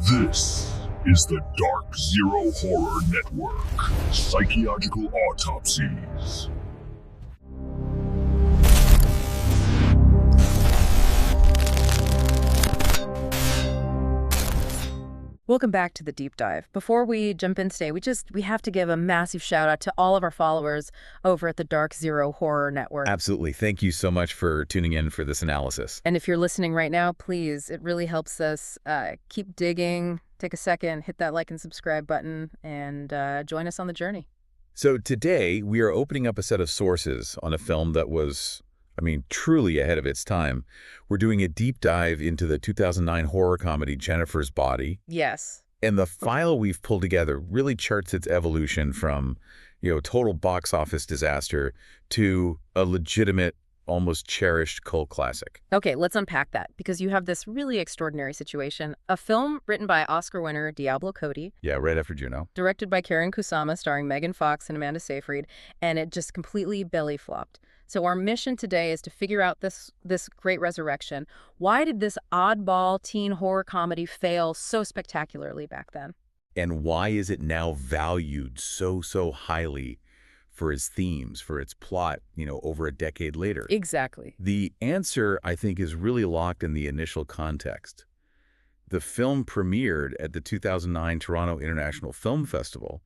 This is the Dark Zero Horror Network. Psychological Autopsies. Welcome back to the deep dive. Before we jump in today, we have to give a massive shout out to all of our followers over at the Dark Zero Horror Network. Absolutely. Thank you so much for tuning in for this analysis. And if you're listening right now, please, it really helps us keep digging. Take a second, hit that like and subscribe button, and join us on the journey. So today we are opening up a set of sources on a film that was, truly ahead of its time. We're doing a deep dive into the 2009 horror comedy Jennifer's Body. Yes. And the file we've pulled together really charts its evolution from, total box office disaster to a legitimate, almost cherished cult classic. Okay, let's unpack that, because you have this really extraordinary situation. A film written by Oscar winner Diablo Cody. Yeah, right after Juno. Directed by Karen Kusama, starring Megan Fox and Amanda Seyfried, and it just completely belly flopped. So our mission today is to figure out this great resurrection. Why did this oddball teen horror comedy fail so spectacularly back then? And why is it now valued so highly for its themes, for its plot, over a decade later? Exactly. The answer, I think, is really locked in the initial context. The film premiered at the 2009 Toronto International Film Festival,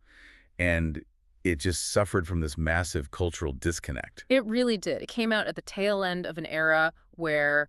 and it just suffered from this massive cultural disconnect. It really did. It came out at the tail end of an era where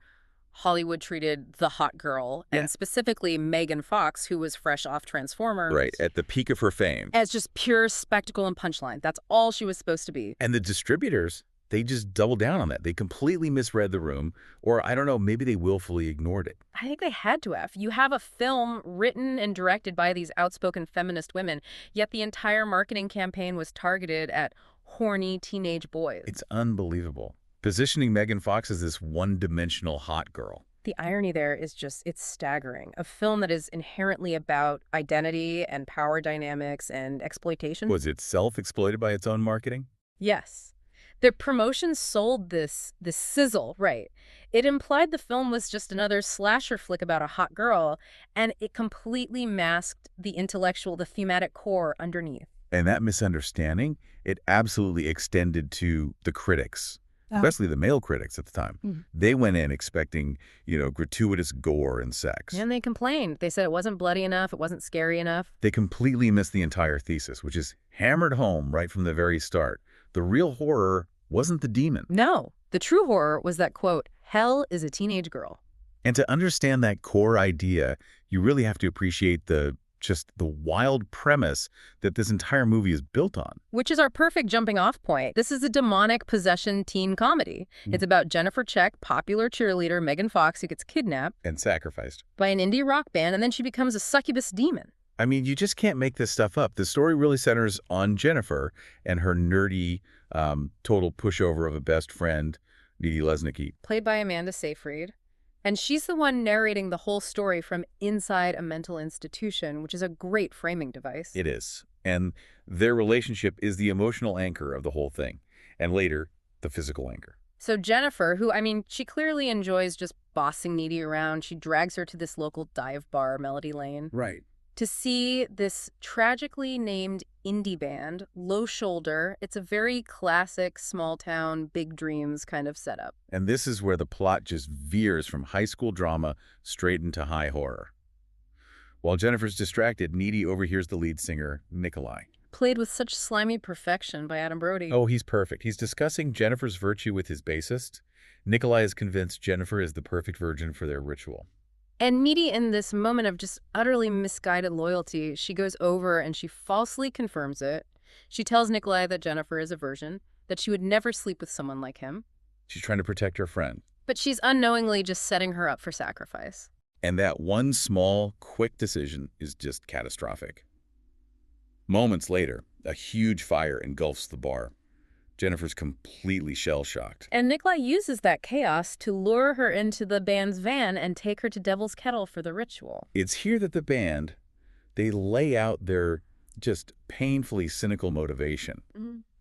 Hollywood treated the hot girl, and specifically Megan Fox, who was fresh off Transformers. Right, at the peak of her fame. As just pure spectacle and punchline. That's all she was supposed to be. And the distributors, they just doubled down on that. They completely misread the room, or I don't know, maybe they willfully ignored it. I think they had to have. You have a film written and directed by these outspoken feminist women, yet the entire marketing campaign was targeted at horny teenage boys. It's unbelievable. Positioning Megan Fox as this one-dimensional hot girl. The irony there is just, it's staggering. A film that is inherently about identity and power dynamics and exploitation. Was it self-exploited by its own marketing? Yes. The promotion sold this sizzle, right? It implied the film was just another slasher flick about a hot girl, and it completely masked the intellectual, the thematic core underneath. And that misunderstanding, it absolutely extended to the critics. Especially the male critics at the time. They went in expecting, gratuitous gore and sex. And they complained. They said it wasn't bloody enough, it wasn't scary enough. They completely missed the entire thesis, which is hammered home right from the very start. The real horror wasn't the demon. No. The true horror was that, quote, hell is a teenage girl. And to understand that core idea, you really have to appreciate the wild premise that this entire movie is built on. Which is our perfect jumping off point. This is a demonic possession teen comedy. It's about Jennifer Check, popular cheerleader Megan Fox, who gets kidnapped. And sacrificed. By an indie rock band, and then she becomes a succubus demon. You just can't make this stuff up. The story really centers on Jennifer and her nerdy, total pushover of a best friend, Needy Lesnicki. Played by Amanda Seyfried. And she's the one narrating the whole story from inside a mental institution, which is a great framing device. It is. And their relationship is the emotional anchor of the whole thing. And later, the physical anchor. So Jennifer, who, she clearly enjoys just bossing Needy around. She drags her to this local dive bar, Melody Lane. Right. To see this tragically named indie band, Low Shoulder. It's a very classic small-town, big dreams kind of setup. And this is where the plot just veers from high school drama straight into high horror. While Jennifer's distracted, Needy overhears the lead singer, Nikolai. Played with such slimy perfection by Adam Brody. Oh, he's perfect. He's discussing Jennifer's virtue with his bassist. Nikolai is convinced Jennifer is the perfect virgin for their ritual. And Needy, in this moment of just utterly misguided loyalty, she goes over and she falsely confirms it. She tells Nikolai that Jennifer is a virgin, that she would never sleep with someone like him. She's trying to protect her friend. But she's unknowingly just setting her up for sacrifice. And that one small, quick decision is just catastrophic. Moments later, a huge fire engulfs the bar. Jennifer's completely shell-shocked. And Nikolai uses that chaos to lure her into the band's van and take her to Devil's Kettle for the ritual. It's here that the band, they lay out their just painfully cynical motivation.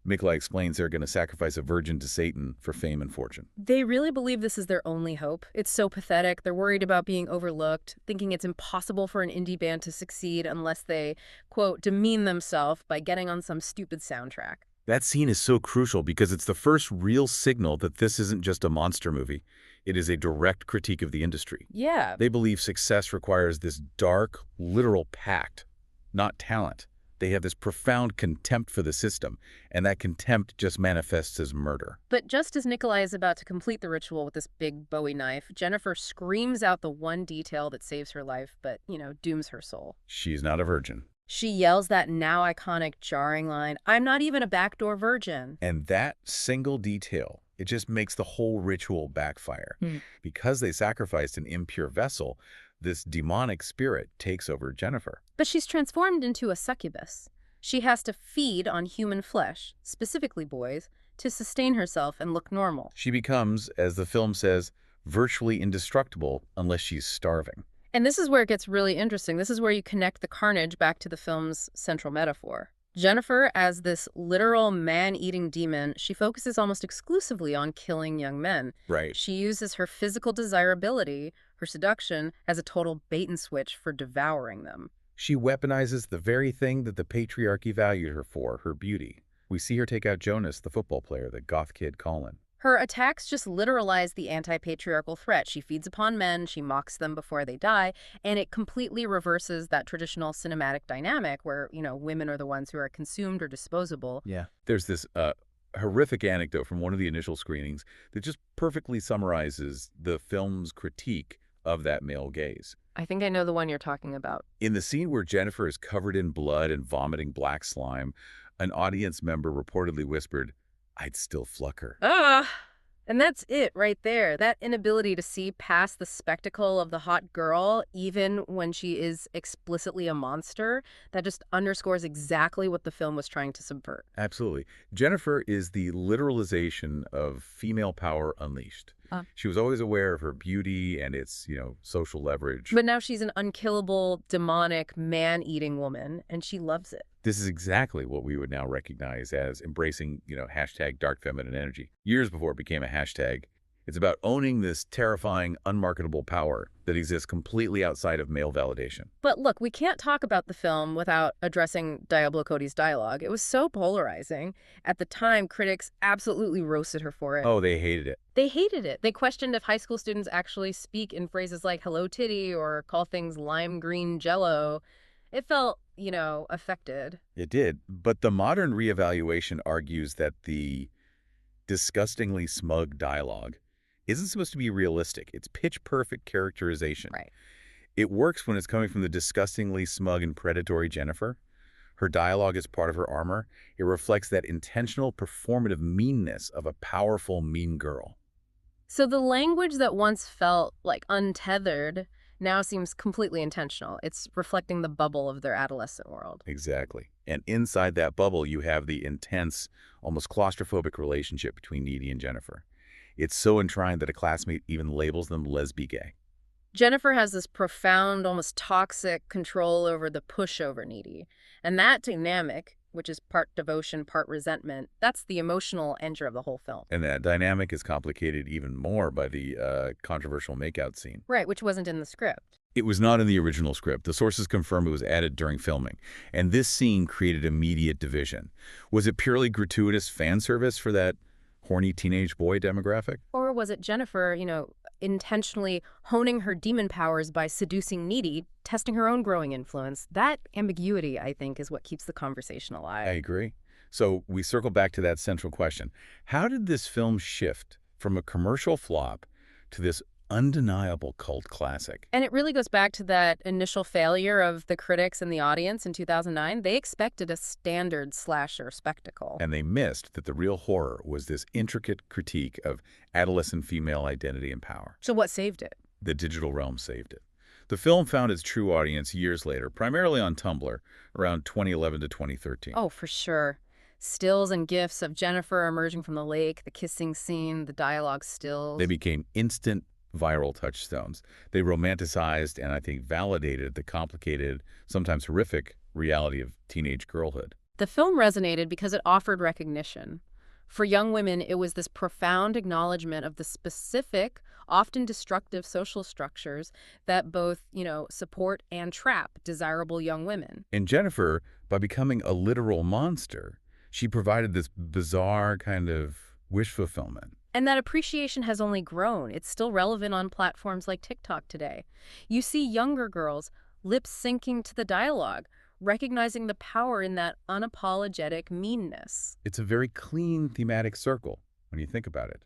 Mikla explains they're going to sacrifice a virgin to Satan for fame and fortune. They really believe this is their only hope. It's so pathetic. They're worried about being overlooked, thinking it's impossible for an indie band to succeed unless they, quote, demean themselves by getting on some stupid soundtrack. That scene is so crucial because it's the first real signal that this isn't just a monster movie. It is a direct critique of the industry. Yeah. They believe success requires this dark, literal pact, not talent. They have this profound contempt for the system, and that contempt just manifests as murder. But just as Nikolai is about to complete the ritual with this big Bowie knife, Jennifer screams out the one detail that saves her life, but, dooms her soul. She's not a virgin. She yells that now iconic jarring line, "I'm not even a backdoor virgin." And that single detail, it just makes the whole ritual backfire. Because they sacrificed an impure vessel, this demonic spirit takes over Jennifer. But she's transformed into a succubus. She has to feed on human flesh, specifically boys, to sustain herself and look normal. She becomes, as the film says, virtually indestructible unless she's starving. And this is where it gets really interesting. This is where you connect the carnage back to the film's central metaphor. Jennifer, as this literal man-eating demon, she focuses almost exclusively on killing young men. Right. She uses her physical desirability, her seduction, as a total bait and switch for devouring them. She weaponizes the very thing that the patriarchy valued her for, her beauty. We see her take out Jonas, the football player, the goth kid Colin. Her attacks just literalize the anti-patriarchal threat. She feeds upon men, she mocks them before they die, and it completely reverses that traditional cinematic dynamic where, women are the ones who are consumed or disposable. Yeah. There's this horrific anecdote from one of the initial screenings that just perfectly summarizes the film's critique of that male gaze. I think I know the one you're talking about. In the scene where Jennifer is covered in blood and vomiting black slime, an audience member reportedly whispered, "I'd still fluck her." And that's it right there. That inability to see past the spectacle of the hot girl, even when she is explicitly a monster, that just underscores exactly what the film was trying to subvert. Absolutely. Jennifer is the literalization of female power unleashed. She was always aware of her beauty and its, social leverage. But now she's an unkillable, demonic, man-eating woman, and she loves it. This is exactly what we would now recognize as embracing, hashtag dark feminine energy. Years before it became a hashtag, it's about owning this terrifying, unmarketable power that exists completely outside of male validation. But look, we can't talk about the film without addressing Diablo Cody's dialogue. It was so polarizing. At the time, critics absolutely roasted her for it. Oh, they hated it. They hated it. They questioned if high school students actually speak in phrases like hello titty or call things lime green jello. It felt, affected. It did. But the modern reevaluation argues that the disgustingly smug dialogue isn't supposed to be realistic. It's pitch-perfect characterization. Right. It works when it's coming from the disgustingly smug and predatory Jennifer. Her dialogue is part of her armor. It reflects that intentional performative meanness of a powerful, mean girl. So the language that once felt like untethered now seems completely intentional. It's reflecting the bubble of their adolescent world. Exactly. And inside that bubble, you have the intense, almost claustrophobic relationship between Needy and Jennifer. It's so enshrined that a classmate even labels them lesbi-gay. Jennifer has this profound, almost toxic control over the pushover Needy. And that dynamic, which is part devotion, part resentment, that's the emotional engine of the whole film. And that dynamic is complicated even more by the controversial makeout scene. Right, which wasn't in the script. It was not in the original script. The sources confirm it was added during filming. And this scene created immediate division. Was it purely gratuitous fan service for that horny teenage boy demographic? Or was it Jennifer, intentionally honing her demon powers by seducing Needy, testing her own growing influence? That ambiguity, I think, is what keeps the conversation alive. I agree. So we circle back to that central question. How did this film shift from a commercial flop to this undeniable cult classic? And it really goes back to that initial failure of the critics and the audience in 2009. They expected a standard slasher spectacle. And they missed that the real horror was this intricate critique of adolescent female identity and power. So what saved it? The digital realm saved it. The film found its true audience years later, primarily on Tumblr, around 2011 to 2013. Oh, for sure. Stills and GIFs of Jennifer emerging from the lake, the kissing scene, the dialogue stills. They became instant viral touchstones. They romanticized and I think validated the complicated, sometimes horrific reality of teenage girlhood. The film resonated because it offered recognition. For young women, it was this profound acknowledgement of the specific, often destructive social structures that both, support and trap desirable young women. And Jennifer, by becoming a literal monster, she provided this bizarre kind of wish fulfillment. And that appreciation has only grown. It's still relevant on platforms like TikTok today. You see younger girls lip syncing to the dialogue, recognizing the power in that unapologetic meanness. It's a very clean thematic circle when you think about it.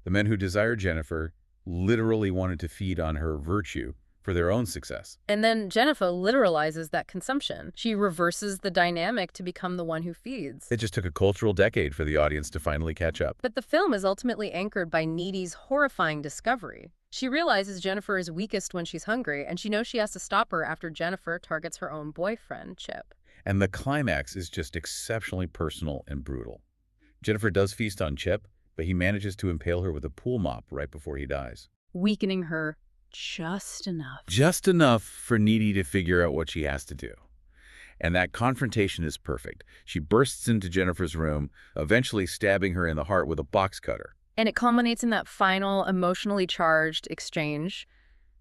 The men who desired Jennifer literally wanted to feed on her virtue for their own success. And then Jennifer literalizes that consumption. She reverses the dynamic to become the one who feeds. It just took a cultural decade for the audience to finally catch up. But the film is ultimately anchored by Needy's horrifying discovery. She realizes Jennifer is weakest when she's hungry, and she knows she has to stop her after Jennifer targets her own boyfriend, Chip. And the climax is just exceptionally personal and brutal. Jennifer does feast on Chip, but he manages to impale her with a pool mop right before he dies, weakening her just enough. Just enough for Needy to figure out what she has to do. And that confrontation is perfect. She bursts into Jennifer's room, eventually stabbing her in the heart with a box cutter. And it culminates in that final, emotionally charged exchange.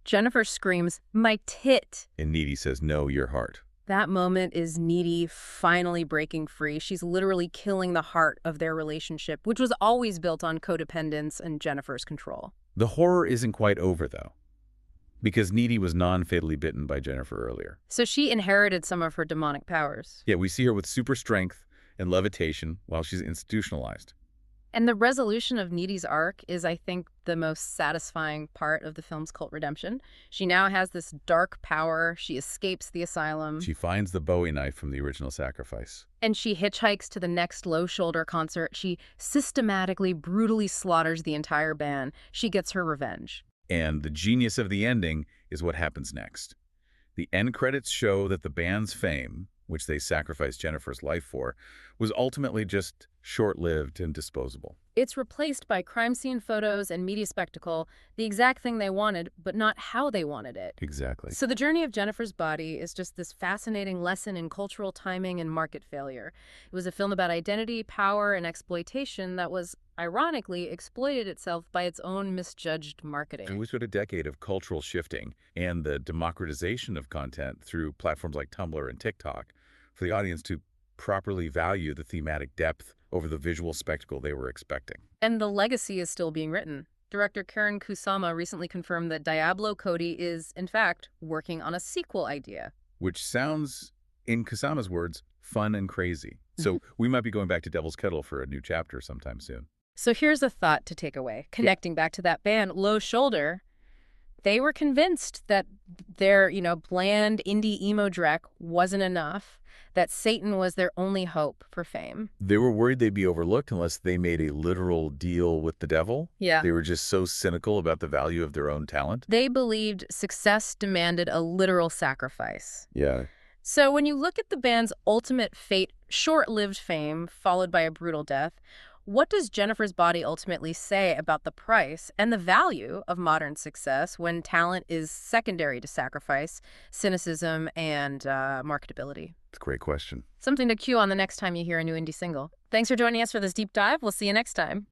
Jennifer screams, "My tit!" And Needy says, "No, your heart." That moment is Needy finally breaking free. She's literally killing the heart of their relationship, which was always built on codependence and Jennifer's control. The horror isn't quite over, though, because Needy was non-fatally bitten by Jennifer earlier. So she inherited some of her demonic powers. Yeah, we see her with super strength and levitation while she's institutionalized. And the resolution of Needy's arc is, I think, the most satisfying part of the film's cult redemption. She now has this dark power. She escapes the asylum. She finds the Bowie knife from the original sacrifice. And she hitchhikes to the next Low Shoulder concert. She systematically, brutally slaughters the entire band. She gets her revenge. And the genius of the ending is what happens next. The end credits show that the band's fame, which they sacrificed Jennifer's life for, was ultimately just short-lived and disposable. It's replaced by crime scene photos and media spectacle, the exact thing they wanted, but not how they wanted it. Exactly. So the journey of Jennifer's Body is just this fascinating lesson in cultural timing and market failure. It was a film about identity, power, and exploitation that was, ironically, exploited itself by its own misjudged marketing. And we've got a decade of cultural shifting and the democratization of content through platforms like Tumblr and TikTok for the audience to properly value the thematic depth over the visual spectacle they were expecting. And the legacy is still being written. Director Karen Kusama recently confirmed that Diablo Cody is, in fact, working on a sequel idea. Which sounds, in Kusama's words, fun and crazy. So we might be going back to Devil's Kettle for a new chapter sometime soon. So here's a thought to take away. Connecting back to that band, Low Shoulder, they were convinced that their, bland indie emo dreck wasn't enough, that Satan was their only hope for fame. They were worried they'd be overlooked unless they made a literal deal with the devil. Yeah. They were just so cynical about the value of their own talent. They believed success demanded a literal sacrifice. Yeah. So when you look at the band's ultimate fate, short-lived fame followed by a brutal death, what does Jennifer's Body ultimately say about the price and the value of modern success when talent is secondary to sacrifice, cynicism, and marketability? It's a great question. Something to cue on the next time you hear a new indie single. Thanks for joining us for this deep dive. We'll see you next time.